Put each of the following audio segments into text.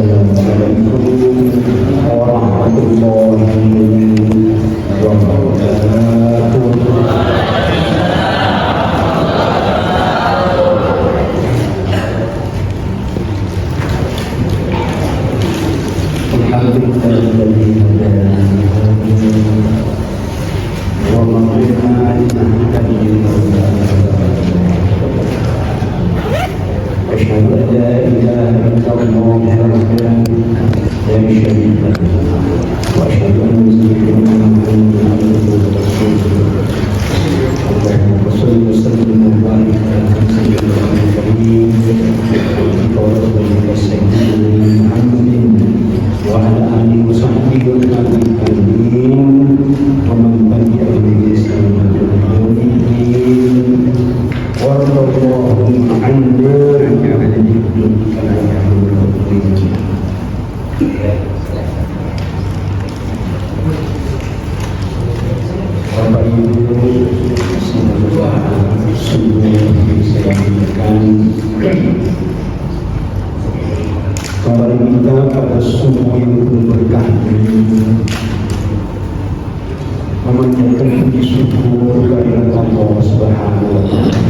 Assalamualaikum warahmatullahi wabarakatuh. أشهد أن لا إله إلا الله وحده لا شريك له وأشهد أن سيدنا محمدا عبده ورسوله اللهم صل وسلم وبارك على سيدنا الكريم ورسولك سيدنا محمد وعلى آله وصحبه والتابعين ومن تبعهم بإحسان إلى يوم الدين وارض اللهم عنا Bapak Ibu semoga semua bisa diberikan kembali kita pada sumber yang penuh berkah memanjatkan puji syukur kehadirat Allah Subhanahu wa Ta'ala.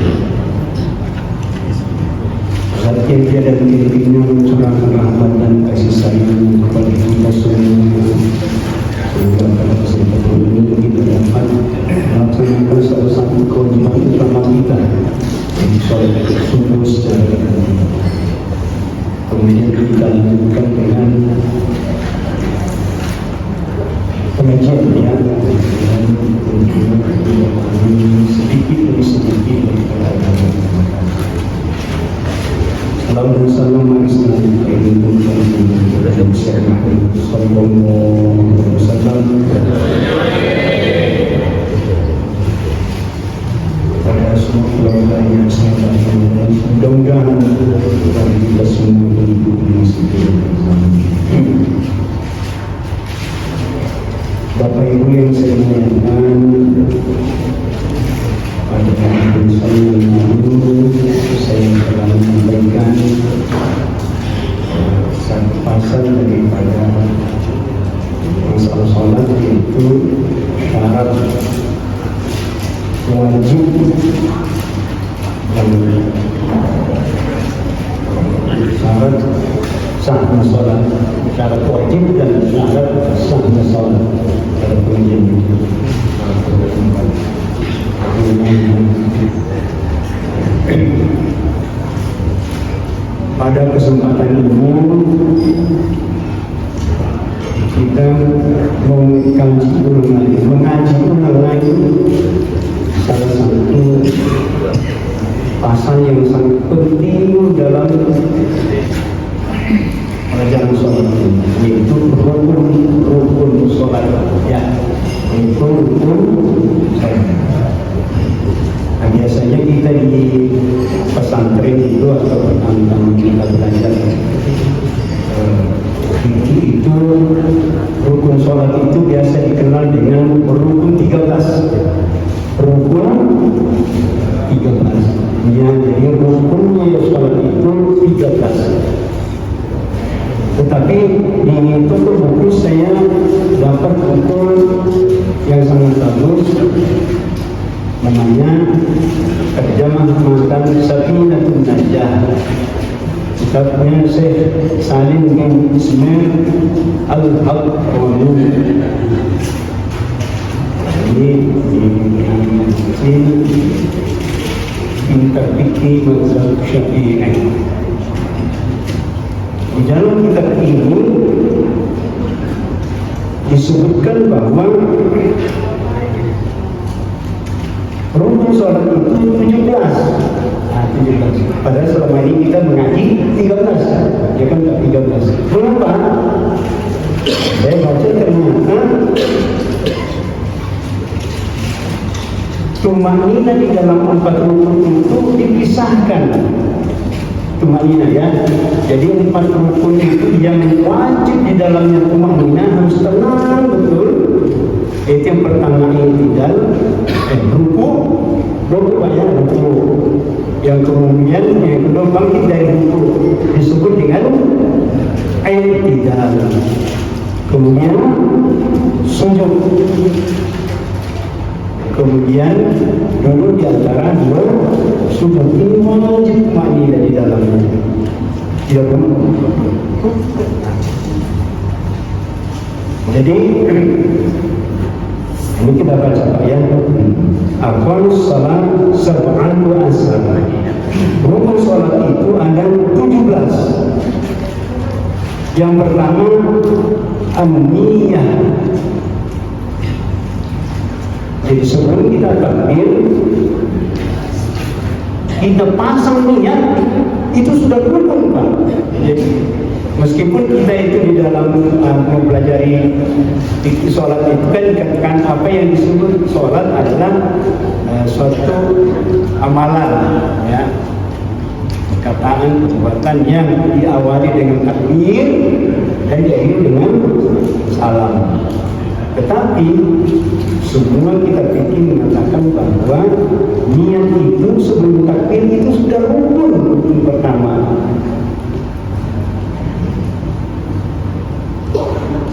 Zat yang tiada tandingan mencurahkan rahmat dan kasih sayang kepada kita semua. Sehingga pada kesempatan ini kita dapat melaksanakan salah satu kewajiban utama kita, yaitu sholat subuh secara berjamaah. Kemudian kita lanjutkan dengan pengajian yang sedikit demi sedikit Salam dan salam manis Nabi Karim Raja Besar Muhammad Sallallahu Alaihi Wasallam pada semua keluarga yang sangat dan mudah-mudahan kita semua hidup di masjid. Bapak Ibu yang saya muliakan, pada hari saya yang lalu saya telah menyampaikan satu pasal daripada masalah sholat, yaitu syarat wajib dan syarat sahnya sholat, syarat wajib dan syarat sahnya sholat. Pada pengajian itu pada kesempatan ini kita mengaji ulang lagi salah satu pasal yang sangat penting dalam ajaran sholat, yaitu rukun sholat, yaitu rukun sholat. Nah, biasanya kita di pesantren itu atau pertama-tama kita belajar itu rukun sholat itu biasa dikenal dengan rukun 13. Rukun 13. Ya, jadi rukunnya sholat itu 13. Tetapi di toko buku saya dapat buku yang sangat bagus, namanya Terjemah Matan Safinatun Najah. Kitabnya Syekh Salim bin Ismail Al-Haqqani. Ini kitab fikih mazhab Syafi'i. Di dalam kitab ini disebutkan bahwa rukun sholat itu 17. Nah, 17. Padahal selama ini kita mengaji 13. Ya kan, 13. Kenapa? Saya baca ternyata tumakninah di dalam 4 rukun itu dipisahkan. Tumakninah, ya. Jadi 4 rukun itu yang wajib di dalamnya tumakninah harus tenang betul. Itu yang pertama i'tidal, ruku, ruku. Yang kemudian yang kedua bangkit dari ruku disebut dengan i'tidal. Kemudian sujud. Kemudian duduk di antara dua sujud. Ini wajib maknanya di dalamnya. Tidak boleh. Jadi ini kita baca Pak ya. Aqalus salat sab'an wa asar. Rukun salat itu ada 17. Yang pertama an-niyah. Jadi sebelum kita takbir, kita pasang niat, itu sudah rukun Pak. Jadi meskipun kita itu di dalam mempelajari fikih sholat itu kan dikatakan apa yang disebut sholat adalah suatu amalan, ya, perkataan, perbuatan yang diawali dengan takbir dan diakhiri dengan salam. Tetapi semua kita fikih mengatakan bahwa niat itu sebelum takbir itu sudah rukun pertama.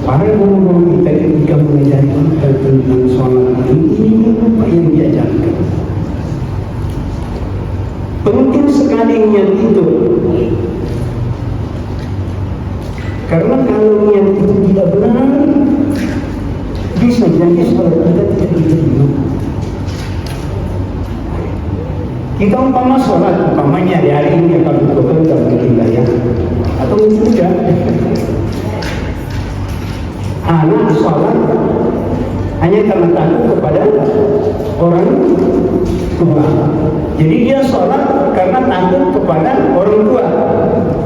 Para guru-guru kita ketika mengajarkan tentang sholat ini apa yang diajarkan? Penting sekali niat itu. Karena kalau niat itu tidak benar, bisa jadi sholat kita tidak diterima. Kita umpama sholat, umpamanya hari ini akan betul dan berhidayah, atau tidak. Anak sholat hanya karena takut kepada orang tua. Jadi dia sholat karena takut kepada orang tua.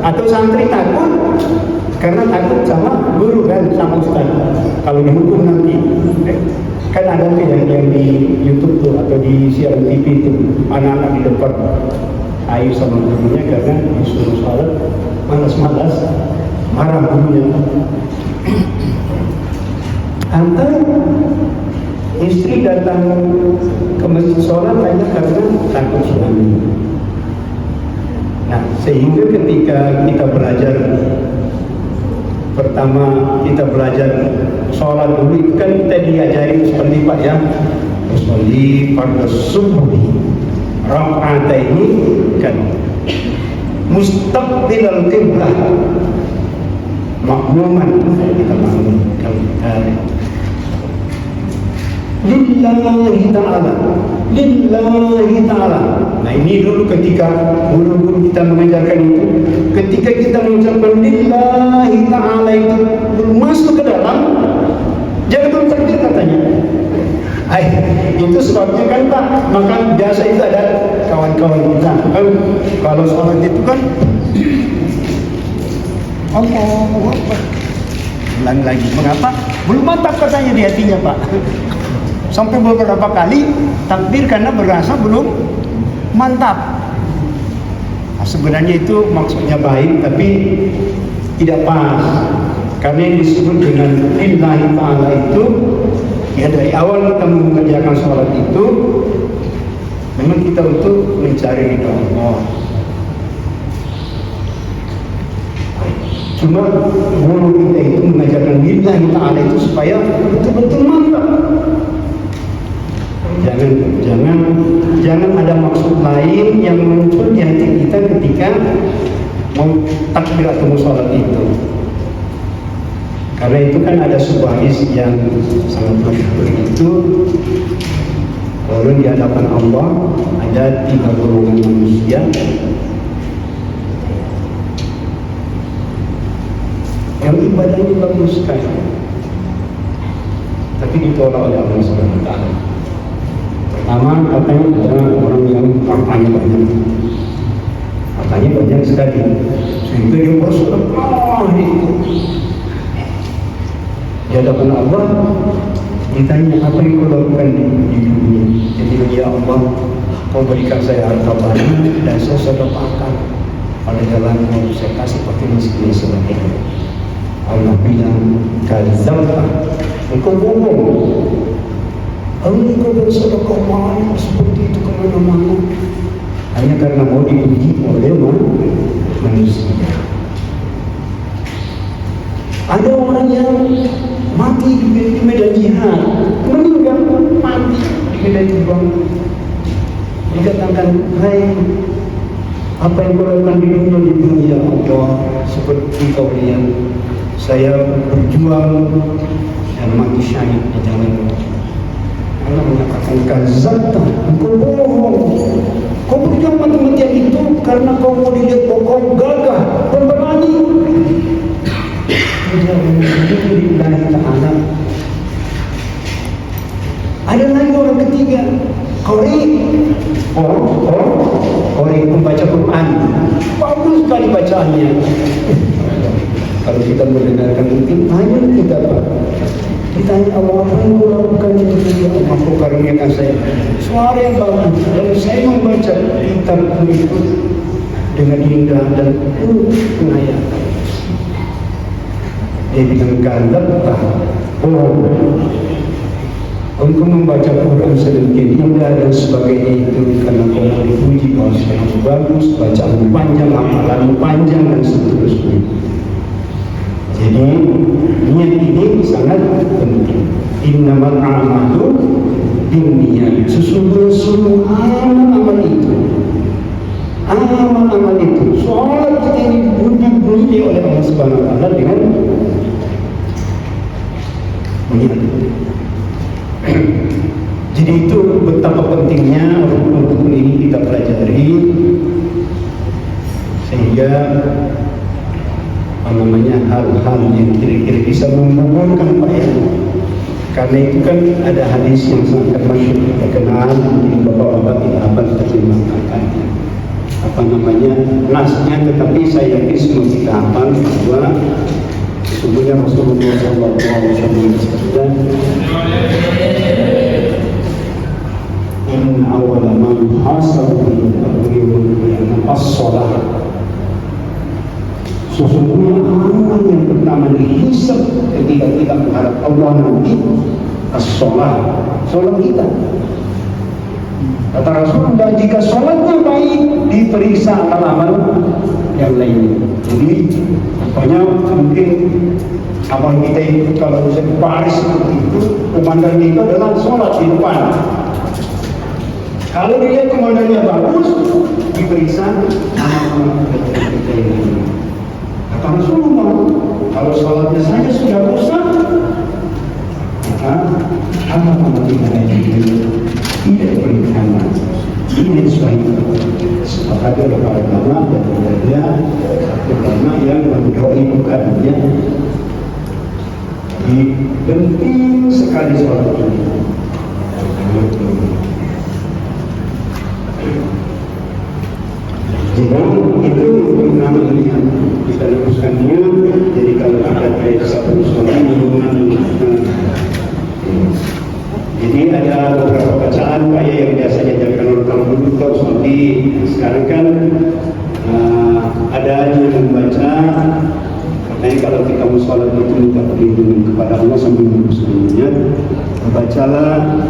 Atau santri takut karena takut sama guru dan sama ustaz. Kalau dihukum nanti, kan ada tuh yang di YouTube tuh atau di siaran TV itu anak-anak di depan ayu sama gurunya karena disuruh sholat malas-malas, marah gurunya. Atau istri datang ke masjid sholat hanya karena takut suami. Nah, sehingga ketika kita belajar, pertama kita belajar sholat dulu itu kan kita diajari seperti Pak ya, usolli pada subuh rakaat ini kan mustaqbilal qiblah, makmuman kita makmum lillahi ta'ala. Nah ini dulu ketika guru-guru kita mengajarkan itu, ketika kita mengucapkan lillahi ta'ala itu belum masuk ke dalam, jangan takbir katanya. Itu sebabnya kan Pak, maka biasa itu ada kawan-kawan kita kalau sholat itu kan Allahu Akbar, ulang lagi. Mengapa? Belum mantap katanya di hatinya Pak. Sampai beberapa kali takbir karena berasa belum mantap. Nah, sebenarnya itu maksudnya baik tapi tidak pas. Karena yang disebut dengan lillahi ta'ala itu ya dari awal kita mengerjakan sholat itu memang kita untuk mencari ridha Allah. Cuma guru kita itu mengajarkan lillahi ta'ala itu supaya betul-betul mantap. Jangan ada maksud lain yang muncul di hati kita ketika mau takbir atau mau sholat itu. Karena itu kan ada sebuah hadis yang sangat masyhur itu, kalau di hadapan Allah ada 3 golongan manusia yang ibadahnya bagus sekali, tapi ditolak oleh Allah Subhanahu wa Ta'ala. Pertama katanya adalah orang yang hartanya banyak sekali, sehingga dia bersedekah itu. Di hadapan Allah ditanya apa yang kau lakukan di dunia. Jadi ya Allah, kau berikan saya harta banyak dan saya sedekahkan pada jalanmu, saya kasih pakai miskin sebagainya. Allah bilang kadzabta, engkau bohong. Engkau bersedekah banyak seperti itu kemana-mana hanya karena mau dipuji oleh manusia. mati di medan jihad, meninggal mati di medan juang. Dikatakan, hai, apa yang kau lakukan di dunia di dunia Allah seperti kalian, saya berjuang dan mati syahid di jalan Allah. Allah mengatakan, kazabta, engkau bohong. Kau berjuang mati-matian itu karena kau mau dilihat bahwa kau gagah dan berani. Ada lagi orang ketiga, Qori pembaca Quran, bagus sekali bacaannya. Kalau kita mendengarkan mungkin tanya kita, Pak, ditanya Allah, apa yang kau lakukan ini? Allah, kau karuniakan saya suara yang bagus dan saya membaca kitab itu dengan indah dan pengayaan. Dia bilang, galak, engkau membaca Quran sedemikian indah dan sebagainya itu karena kau mau dipuji bahwa sekarang bagus, bacaan panjang, amalan panjang dan seterusnya. Jadi niat ini sangat penting. Innamal a'malu binniyat. Sesungguhnya semua amal-amal itu, sholat kita ini dipuji oleh Allah Subhanahu Wa Taala dengan niat. Jadi itu betapa pentingnya rukun ini kita pelajari sehingga hal-hal yang kira-kira bisa mengumpulkan payah. Karena itu kan ada hadis yang sangat masyhur terkenal, mungkin bapak-bapak tidak hafal tapi mengatakannya nasnya, tetapi saya yakin semua kita hafal bahwa sesungguhnya Rasulullah SAW bersabda, inna awwala ma yuhasabu fil qabri wal qiyamah as-shalah. Sesungguhnya amal yang pertama dihisab ketika kita menghadap Allah nanti as-shalah, sholat kita. Kata Rasulullah, jika sholatnya baik, diperiksa amal-amal yang lainnya. Jadi, pokoknya mungkin amal kita itu kalau bisa baris seperti itu, komandan itu adalah sholat di depan. Kalau dilihat komandannya bagus, diperiksa amal-amal kita yang lainnya. Kata Rasulullah, kalau sholatnya saja sudah rusak, maka amal-amal kita itu tidak diberikan. Ini sepakat oleh para ulama dan ulama yang mendorongkannya. Penting sekali sholat ini. Jadi itu namanya kita luruskan dia. Jadi kalau ada satu sholat jadi ada beberapa bacaan yang biasanya diajarkan oleh kalau dulu tahu seperti sekarang kan ada yang membaca. Makanya kalau kita mau sholat itu minta perlindungan kepada Allah sambil mengusulnya, bacalah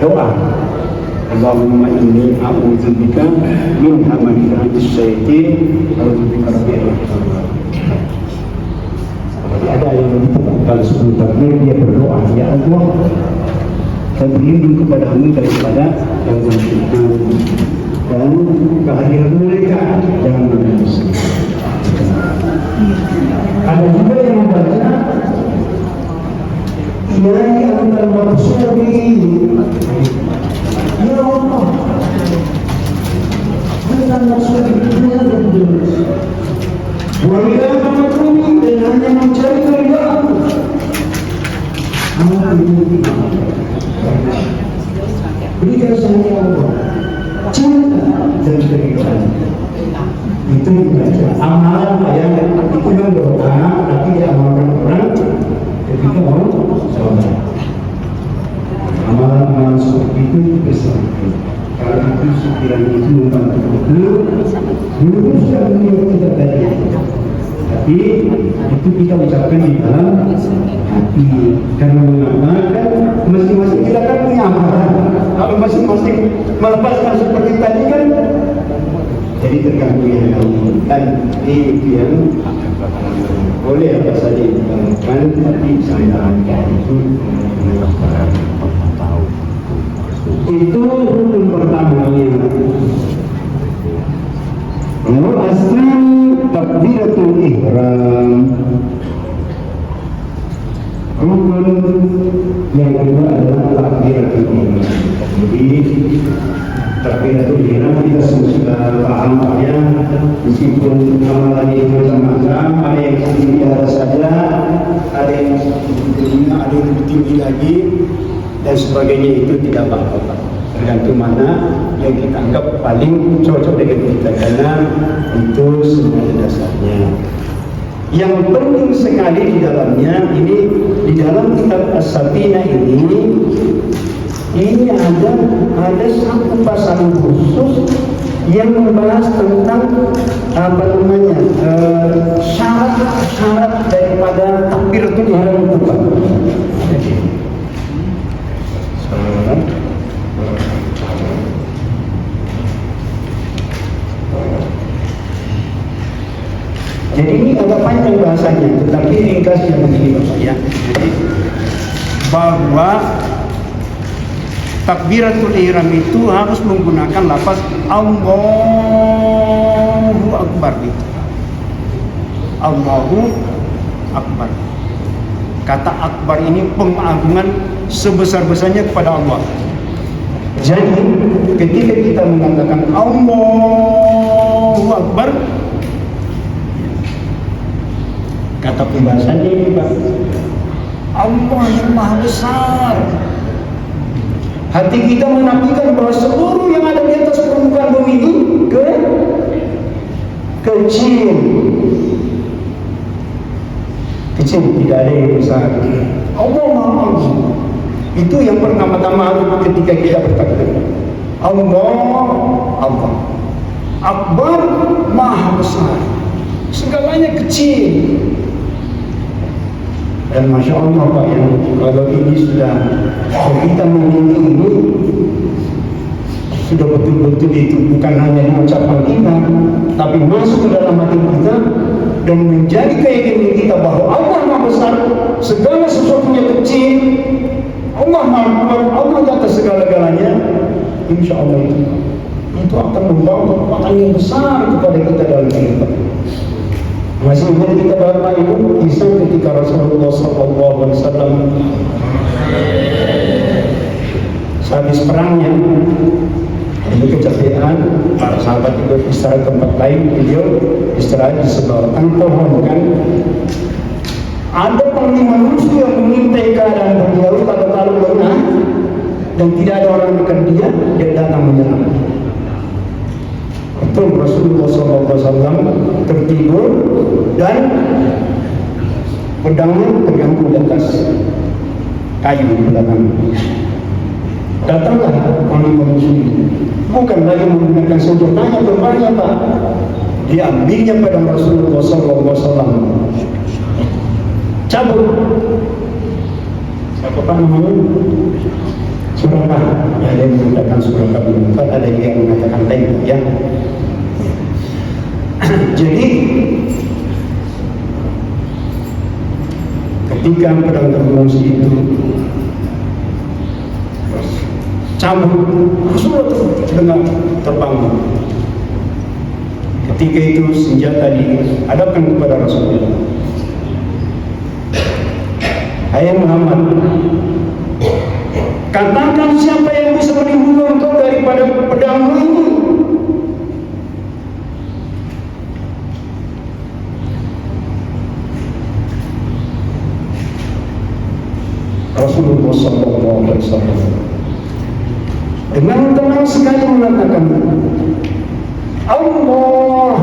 doa. Allahumma inni a'udzubika min hamadatis syaitan wa a'udzubika rabbil alamin. Ada yang kalau sebelum takbir dia berdoa, ya Allah, saya berlindung kepadamu daripada yang syaitan dan kehadiran mereka jangan menangis. Ada juga yang membaca Ilahi antal mabsuri, ya Allah, antal mabsuri dunia dan dunia. Walilah mamakumi, dan hanya mencari keridhaan. Amal ini berikan saya Allah cinta dan keridhaan. Itu belajar amalan yang itu kan doa, tapi diamalkan orang ketika mau sholat. Amalan-amalan seperti itu besar. Karena itu sekiranya itu membantu luruskan niat kita tadi. Tapi itu kita ucapkan di dalam hati. Karena mengatakan masing-masing kita kan punya amalan. Kalau masing-masing melepaskan seperti tadi kan Jadi tergantung yang dan itu yang boleh apa saja dilakukan, tapi sandaran itu rukun pertamanya. Nomor asli takbiratul ihram. Rukun yang kedua adalah takbiratul ihram. Jadi takbiratul ihram kita sudah paham ya, meskipun amalannya itu macam-macam, ada yang biasa saja, ada yang tinggi, ada yang tinggi lagi dan sebagainya, itu tidak apa-apa. Tergantung mana yang kita anggap paling cocok dengan kita, karena itu semua dasarnya. Yang penting sekali di dalamnya ini, di dalam kitab As-Safinah ini ada satu pasal khusus yang membahas tentang syarat-syarat daripada takbiratul ihram itu. Jadi ini agak panjang bahasanya, tetapi ringkasnya begini Bapak ya. Jadi bahwa takbiratul ihram itu harus menggunakan lafaz Allahu Akbar itu. Allahu Akbar. Kata akbar ini pengagungan sebesar-besarnya kepada Allah. Jadi ketika kita mengatakan Allahu Akbar, kata pembahasannya ini Pak, Allah yang maha besar. Hati kita menafikan bahwa seluruh yang ada di atas permukaan bumi ini kecil. Kecil, tidak ada yang besar. Allah maha agung. Itu yang pertama-tama ketika kita bertakbir. Allah Akbar, maha besar. Segalanya kecil. Dan Masya Allah Pak ya, kalau ini sudah kita memiliki ini sudah betul-betul itu bukan hanya di ucapan kita, tapi masuk ke dalam hati kita dan menjadi keyakinan kita bahwa Allah maha besar, segala sesuatunya kecil, Allah maha kuat, Allah di atas segala-galanya. Insya Allah itu akan membawa kekuatan yang besar kepada kita dalam kehidupan. Masih ingat kita Bapak Ibu kisah ketika Rasulullah SAW sehabis perangnya, itu kecapean, para sahabat itu istirahat tempat lain, beliau istirahat di sebuah pohon kan. Ada panglima musuh yang mengintai keadaan beliau kalau lengah dan tidak ada orang dekat dia datang menyerang. Betul, Rasulullah SAW tertidur dan pedangnya tergantung di atas kayu di belakang. Datanglah panglima musuh, bukan lagi menggunakan senjatanya berbanyak Pak, diambilnya pedang Rasulullah SAW, cabut. Siapa Pak namanya? Surakah. Ada yang mengatakan Surakah bin Mu'adh, ada yang mengatakan lain ya. Jadi ketika pedang terbunuh itu cabut, Rasulullah dengan terbangun. Ketika itu senjata dihadapkan kepada Rasulullah. Hai Muhammad, katakan siapa yang bisa melindungi engkau daripada pedangmu ini? Rasulullah SAW dengan tenang sekali mengatakan, Allah.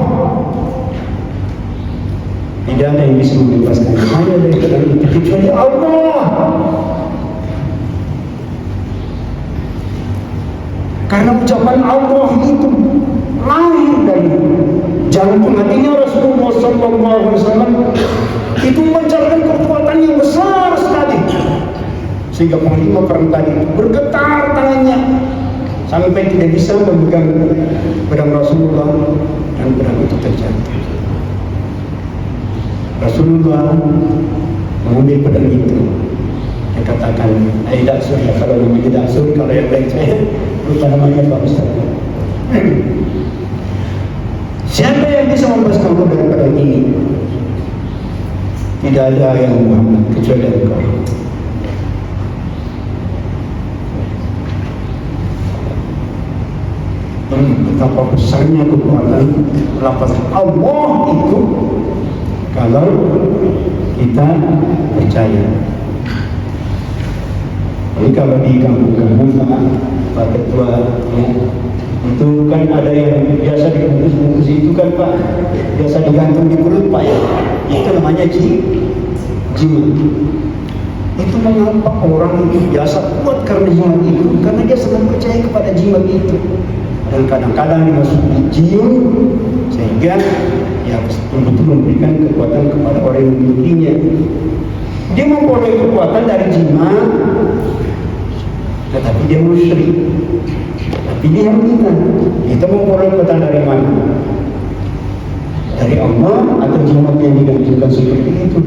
Tidak ada yang bisa membebaskan saya dari pedang itu kecuali Allah. Karena ucapan Allah itu lahir dari jantung hatinya Rasulullah SAW, itu memancarkan kekuatan yang besar sekali, sehingga panglima perang tadi bergetar tangannya sampai tidak bisa memegang pedang Rasulullah dan pedang itu terjatuh. Rasulullah mengambil pedang itu. Dia katakan, Daksur ya, kalau namanya Daksur, kalau yang lain saya lupa namanya Pak Ustaz. Siapa yang bisa membebaskan kamu dari pedang ini? Tidak ada yang Muhammad kecuali engkau. Betapa besarnya kekuatan lafaz Allah itu kalau kita percaya. Jadi kalau di kampung-kampung Pak Ketua ya, itu kan ada yang biasa dibungkus-bungkus itu kan Pak, biasa digantung di perut Pak ya, itu namanya jimat. Itu mengapa orang itu biasa kuat karena jimat itu, karena dia sangat percaya kepada jimat itu. Dan kadang-kadang dimasuki jin sehingga ya betul-betul memberikan kekuatan kepada orang yang memilikinya. Dia memperoleh kekuatan dari jimat, tetapi dia musyrik. Tapi dia kita memperoleh kekuatan dari mana? Dari Allah atau jimat yang digantungkan seperti itu.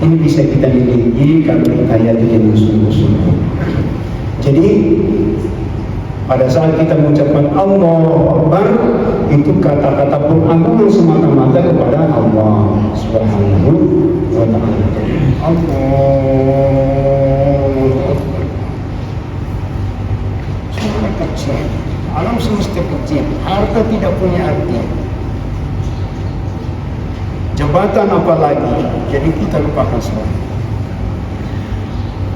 Ini bisa kita miliki kalau kita lihat dengan sungguh-sungguh. Jadi pada saat kita mengucapkan Allahu Akbar, itu kata-kata pengagungan semata-mata kepada Allah Subhanahu wa Ta'ala. Allahu Akbar. Suara kecil, alam semesta kecil, harta tidak punya arti. Jabatan apalagi, jadi kita lupakan semua.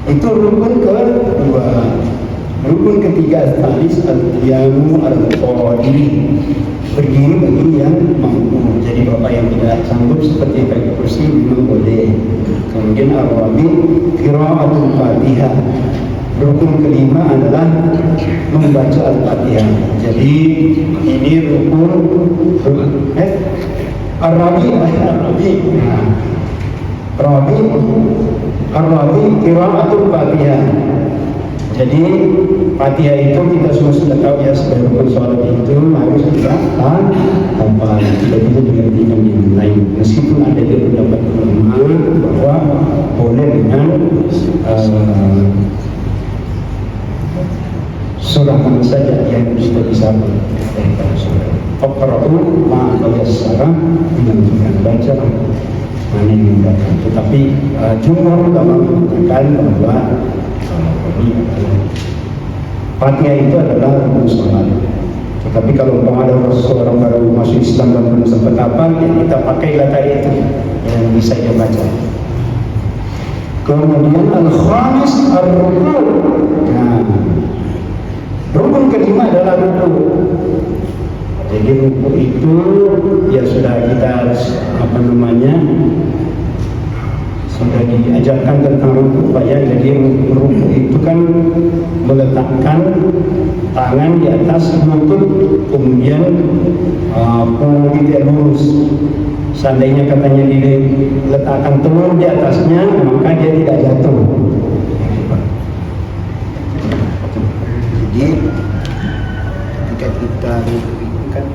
Itu rukun kedua. Rukun ketiga al-thalis al-qiyamu al-qadiri, berdiri bagi yang mampu. Jadi bapak yang tidak sanggup seperti pakai kursi belum boleh. Kemudian al-rabi qiraatul fatihah. Rukun kelima adalah membaca al-fatihah. Jadi ini rukun al-rabi qiraatul fatihah. Jadi Fatihah itu kita semua sudah tahu ya, sebagai rukun sholat itu harus kita hafal, tidak bisa digantikan yang lain. Meskipun ada yang pendapat ulama bahwa boleh dengan surah mana saja yang sudah bisa daripada surah. Faqra'u ma tayassara dengan baca mana yang datang. Tetapi jumhur ulama mengatakan bahwa Fatihah itu adalah rukun sholat. Tetapi kalau ada seorang baru masuk Islam dan belum sempat hafal, ya kita pakailah tadi itu yang bisa dia baca. Kemudian al-khamis ar-ruku'. Nah, rukun kelima adalah ruku'. Jadi ruku' itu ya sudah kita sudah diajarkan tentang ruku' Pak ya. Jadi ruku' itu kan meletakkan tangan di atas lutut, kemudian punggung tidak lurus. Seandainya katanya diletakkan telur di atasnya, maka dia tidak jatuh. Jadi ketika kita ruku' kan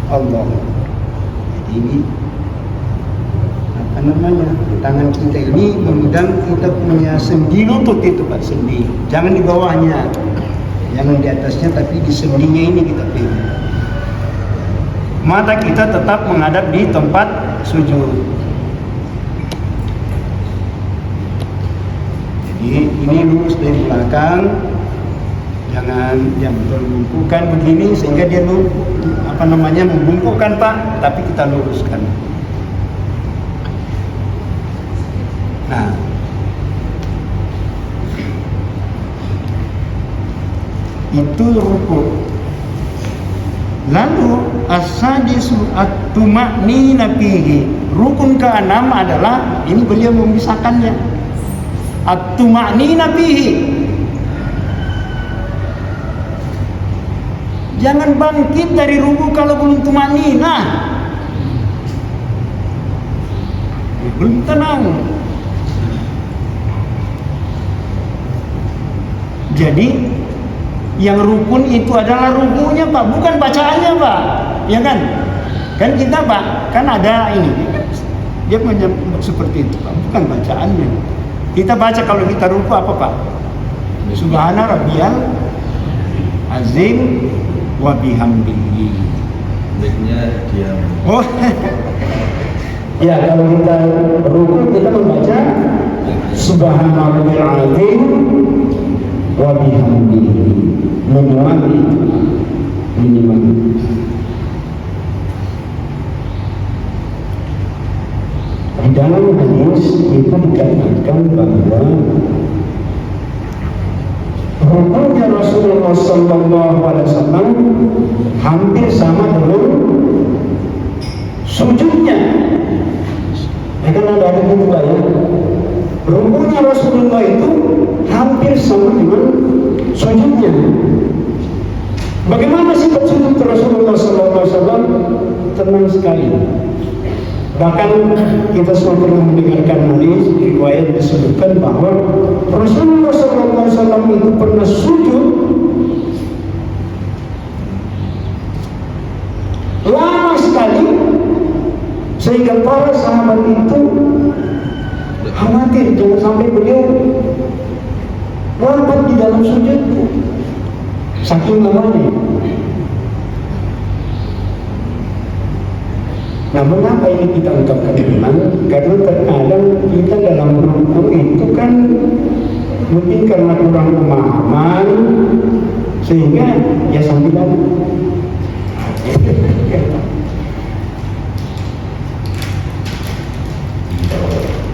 Allah. Jadi ini tangan kita ini memegang kita punya sendi lutut itu Pak, sendi. Jangan di bawahnya, jangan di atasnya, tapi di sendinya ini kita pegang. Mata kita tetap menghadap di tempat sujud. Jadi ini lurus dari belakang, jangan membungkukkan begini sehingga dia membungkukkan Pak, tapi kita luruskan. Nah, itu ruku'. Lalu as-sadisu at-tuma'nina fihi. Rukun ke-6 adalah, ini beliau memisahkannya, at-tuma'nina fihi. Jangan bangkit dari ruku' kalau belum tuma'nina, belum tenang. Jadi yang rukun itu adalah rukunya Pak, bukan bacaannya Pak, ya kan? Kan kita Pak, kan ada ini, dia menyebut seperti itu Pak, bukan bacaannya. Kita baca kalau kita ruku apa Pak? Subhana rabbiyal azim wa bihamdihi. Baiknya diam. Oh, Ya, kalau kita ruku kita membaca Subhanallahil azim wa bihamdihi. Minimal. Di dalam hadis itu dikatakan bahwa rukunya Rasulullah SAW hampir sama dengan sujudnya. Ya kan ada juga ya. Rukunya Rasulullah itu hampir sama dengan sujudnya. Bagaimana sifat sujud Rasulullah SAW? Tenang sekali. Bahkan kita semua pernah mendengarkan hadis riwayat disebutkan bahwa Rasulullah SAW itu pernah sujud lama sekali sehingga para sahabat itu khawatir jangan sampai beliau wafat di dalam sujud, saking lamanya. Nah, mengapa ini kita ungkapkan iman? Karena terkadang kita dalam ruku itu kan mungkin karena kurang pemahaman sehingga ya sambilan.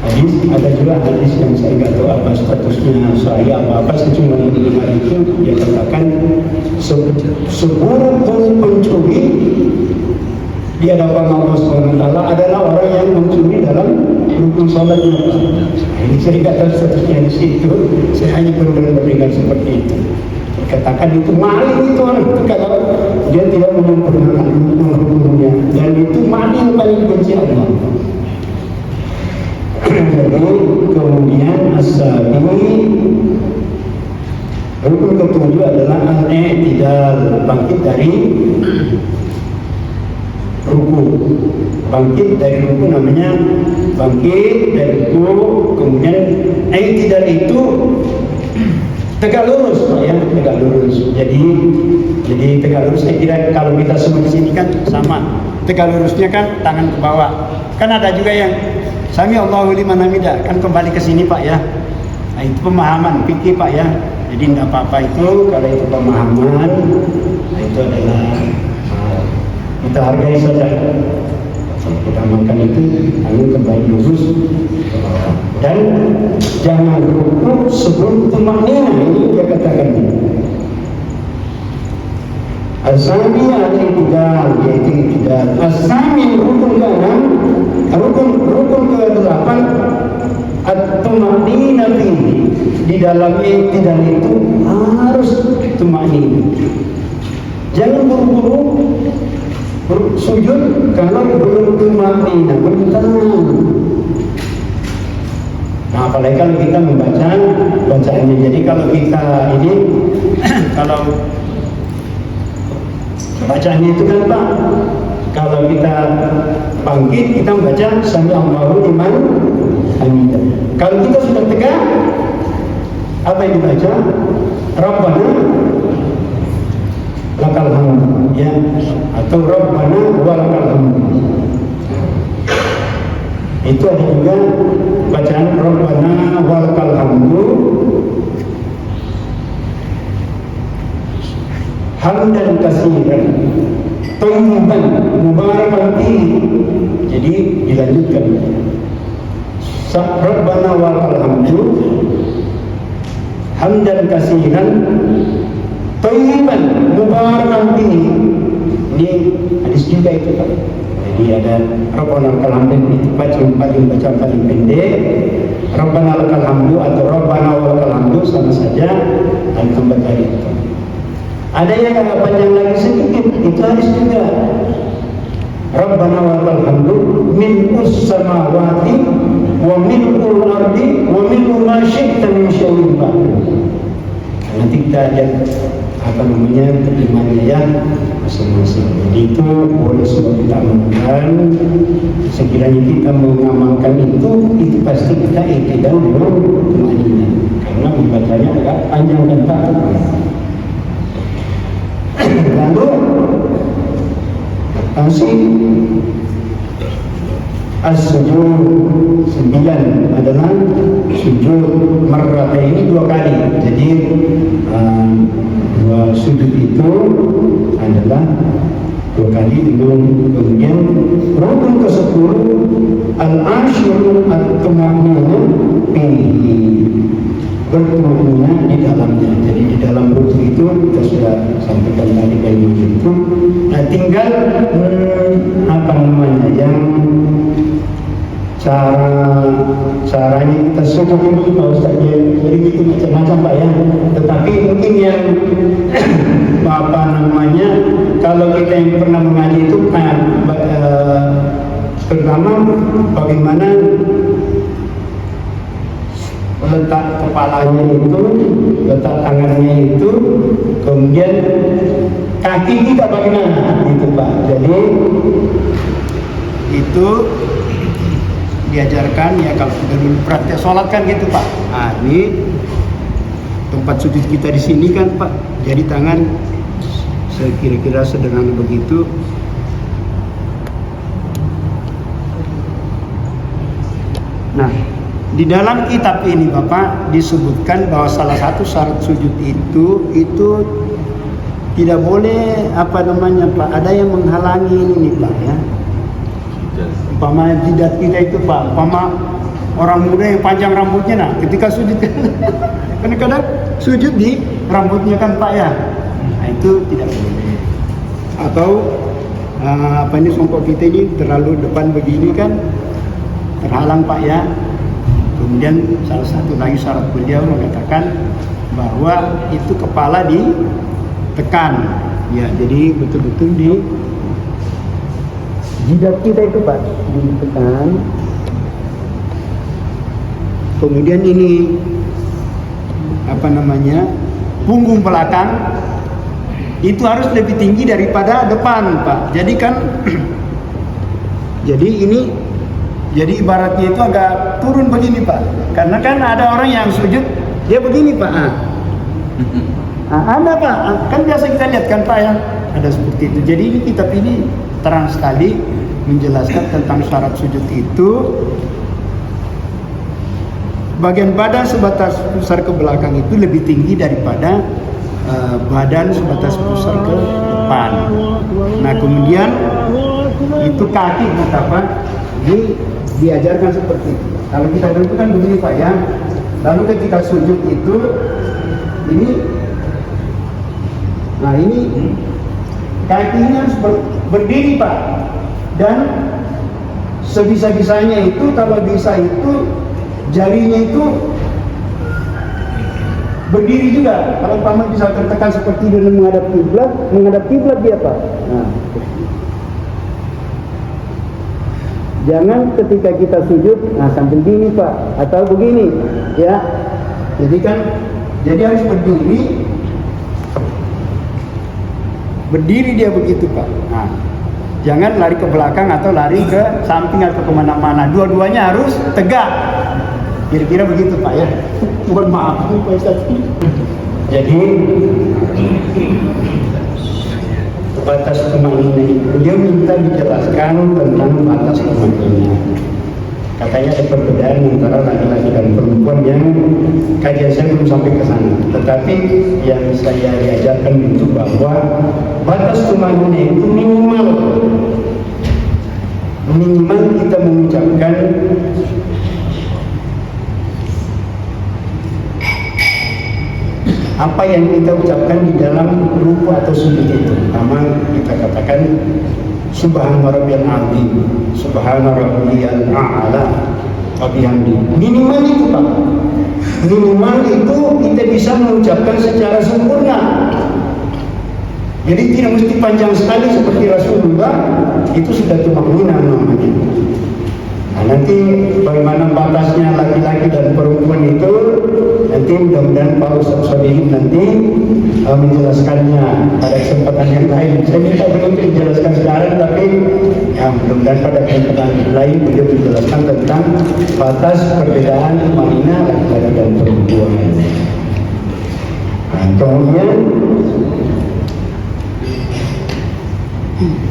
Hadis, ada juga hadis yang saya nggak tahu apa statusnya saya apa saya cuma mendengar itu dia katakan seburuk pencuri di hadapan Allah SWT adalah orang yang mencuri dalam rukun sholatnya. Ini saya nggak tahu statusnya di situ, saya hanya benar-benar mendengar seperti itu. Katakan itu maling itu orang itu kalau dia tidak menyempurnakan rukun-rukunnya, dan itu maling yang paling benci Allah. Jadi kemudian as-sabi rukun ketujuh adalah al-i'tidal, bangkit dari ruku. Bangkit dari ruku namanya bangkit dari ruku. Kemudian i'tidal itu tegak lurus, ya, tegak lurus. Jadi tegak lurus saya kira kalau kita semua di sini kan sama. Tegak lurusnya kan tangan ke bawah. Kan ada juga yang Sami Allahu liman hamidah, kan kembali ke sini Pak ya. Nah, itu pemahaman fikih Pak ya. Jadi tidak apa-apa itu kalau itu pemahaman. Nah, itu adalah kita hargai saja. Kita makan itu lalu kembali lurus dan jangan ruku sebelum tumakninah. Ini dia katakan As-sami al-i'tidal, yaitu i'tidal. As-sami rukun ke-6, rukun ke-8 at-tumakninah fihi. Di dalam i'tidal itu harus tumakninah. Jangan buru-buru sujud kalau belum tumakninah, belum tenang. Nah, apalagi kalau kita membaca bacaannya. Jadi kalau kita ini kalau bacaannya itu kan Pak, kalau kita bangkit kita membaca Sami Allahu liman hamidah. Kalau kita sudah tegak, apa yang dibaca? Rabbana lakal hamd, ya, atau Rabbana wa lakal hamd. Itu ada juga bacaan Rabbana wa lakal hamdu hamdan katsiran thayyiban mubarakan fihi. Jadi dilanjutkan Rabbana wa lakal hamdu hamdan katsiran thayyiban mubarakan fihi. Ini hadis juga itu Pak. Jadi ada Rabbana lakal hamdu itu bacaan paling pendek. Rabbana lakal hamdu atau Rabbana wa lakal hamdu sama saja dan tambah tadi itu. Ada yang agak panjang lagi sedikit, itu hadis juga. Rabbana wa lakal hamdu mil'us samawati wa mil'ul ardi wa mil'u ma syi'ta min syai'in ba'd. Nanti kita lihat terimanya ya masing-masing. Jadi itu boleh semua kita amalkan. Sekiranya kita mengamalkan itu pasti kita iktidal dengan tumanina. Karena membacanya agak panjang dan Pak. Lalu as-sujud 9 adalah sujud marrataini 2 kali. Jadi dua sujud itu adalah 2 kali dengan kemudian rukun ke-10 al-ashru at-tumanina fihi, bertumanina di dalamnya. Jadi di dalam rukun itu kita sudah sampaikan tadi kayak gitu. Nah, tinggal yang caranya kita sujud ini Pak Ustaz, jadi itu macam-macam Pak ya. Tetapi mungkin yang kalau kita yang pernah mengaji itu pertama bagaimana letak kepalanya itu, letak tangannya itu, kemudian kaki kita bagaimana itu Pak. Jadi itu diajarkan ya kalau kita dulu praktek sholat kan gitu Pak. Nah, ini tempat sujud kita di sini kan Pak. Jadi tangan kira-kira sederhana begitu. Nah, di dalam kitab ini Bapak disebutkan bahwa salah satu syarat sujud itu tidak boleh Pak, ada yang menghalangi ini Pak ya. Umpama jidat kita itu Pak, umpama orang muda yang panjang rambutnya, nah ketika sujud kadang-kadang sujud di rambutnya kan Pak ya. Nah itu tidak boleh. Atau songkok kita ini terlalu depan begini kan terhalang Pak ya. Kemudian salah satu lagi syarat beliau mengatakan bahwa itu kepala ditekan ya, jadi betul-betul di jidat kita itu Pak ditekan. Kemudian ini punggung belakang itu harus lebih tinggi daripada depan Pak. Jadi kan jadi ibaratnya itu agak turun begini Pak. Karena kan ada orang yang sujud dia begini Pak. Ada Pak, kan biasa kita lihat kan Pak ya, ada seperti itu. Jadi ini kitab ini terang sekali menjelaskan tentang syarat sujud itu. Bagian badan sebatas pusar ke belakang itu lebih tinggi daripada badan sebatas pusar ke depan. Nah kemudian itu kaki diajarkan seperti itu. Kalau kita dulu kan begini Pak ya. Lalu ketika sujud itu ini kaki ini harus berdiri Pak. Dan sebisa-bisanya itu kalau bisa itu jarinya itu berdiri juga. Kalau paman bisa tertekan seperti ini menghadap kiblat dia Pak. Nah, jangan ketika kita sujud, sambil gini Pak, atau begini, ya. Jadi harus berdiri dia begitu Pak. Nah, jangan lari ke belakang atau lari ke samping atau kemana-mana. Dua-duanya harus tegak. Kira-kira begitu Pak ya. Mohon maaf Pak Ustaz. Jadi batas tumanina itu dia minta dijelaskan tentang batas tumanina. Katanya ada perbedaan antara laki-laki dan perempuan yang kajian saya belum sampai ke sana. Tetapi yang saya diajarkan itu bahwa batas tumanina itu minimal kita mengucapkan apa yang kita ucapkan di dalam ruku atau sujud itu. Pertama kita katakan Subhana rabbiyal azim, Subhana rabbiyal a'la wa bihamdi. Minimal itu Pak. Minimal itu kita bisa mengucapkan secara sempurna. Jadi tidak mesti panjang sekali seperti Rasulullah, itu sudah tumanina namanya. Nah Nah, nanti bagaimana batasnya laki-laki dan perempuan itu nanti mudah-mudahan Pak Ustadz Sodim nanti menjelaskannya pada kesempatan yang lain. Saya minta belum dijelaskan sekarang, tapi ya mudah-mudahan pada kesempatan lain beliau menjelaskan tentang batas perbedaan mahina laki-laki dan perempuan. Nah, kemudian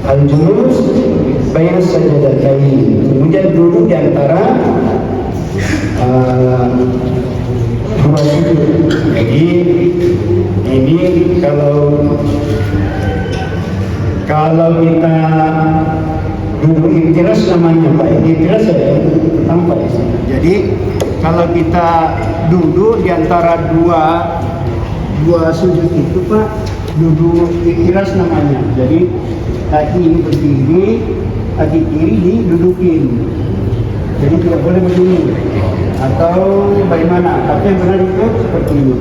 al-julus baina sajadatain, kemudian duduk di antara dua sujud. Jadi ini kalau kita duduk iftiras namanya Pak, iftiras ya tanpa. Jadi kalau kita duduk di antara dua sujud itu Pak, duduk iftiras namanya. Jadi kaki ini berdiri, kaki kiri didudukin. Jadi tidak boleh begini atau bagaimana, tapi yang benar itu seperti ini.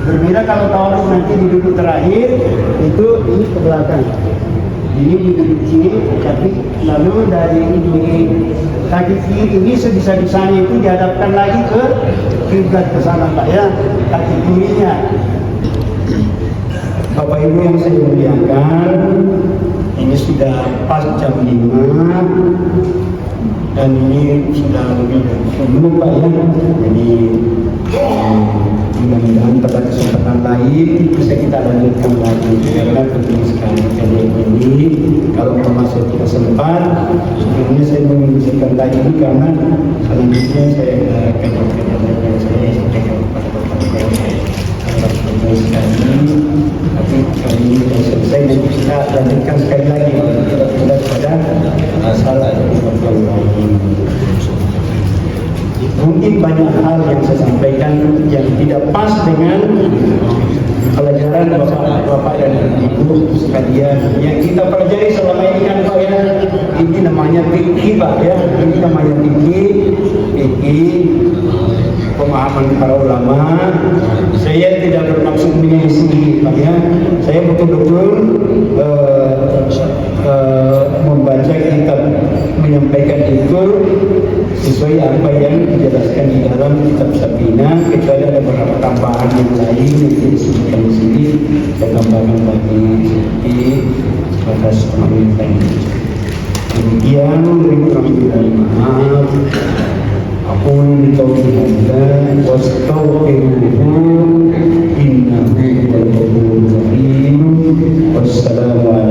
Berbeda kalau tawaruk nanti duduk terakhir itu ini ke belakang, ini duduk sini, tapi lalu dari kaki kiri ini sebisa-bisanya itu dihadapkan lagi ke kiblat ke sana Pak ya, kaki kirinya. Bapak Ibu yang saya muliakan, ini sudah pas jam 5 dan ini sudah lebih dari 10 Pak ya. Jadi mudah-mudahan pada kesempatan lain bisa kita lanjutkan lagi karena penting sekali kalian ini. Kalau masih tidak sempat, sebenarnya saya mengusulkan lagi ini karena selanjutnya saya akan saya sampaikan kepada Bapak-Bapak sekali, tapi kali ini sudah selesai dan kita lanjutkan sekali lagi kita pada masalah mungkin banyak hal yang saya sampaikan yang tidak pas dengan pelajaran Bapak dan Ibu sekalian yang kita pelajari selama ini kan Pak ya. Ini namanya fikih Pak ya, ini namanya fikih pemahaman para ulama. Saya tidak bermaksud menyelisih Pak ya. Saya betul-betul membaca kitab, menyampaikan itu sesuai apa yang dijelaskan di dalam kitab Safinah, kecuali ada beberapa tambahan yang lain yang disebutkan di sini saya tambahkan lagi seperti batas pemerintahan. Demikian, dari maaf. Aku minta hada wastaghfiruhu innahu huwal ghafurur rahim. Wassalamualaikum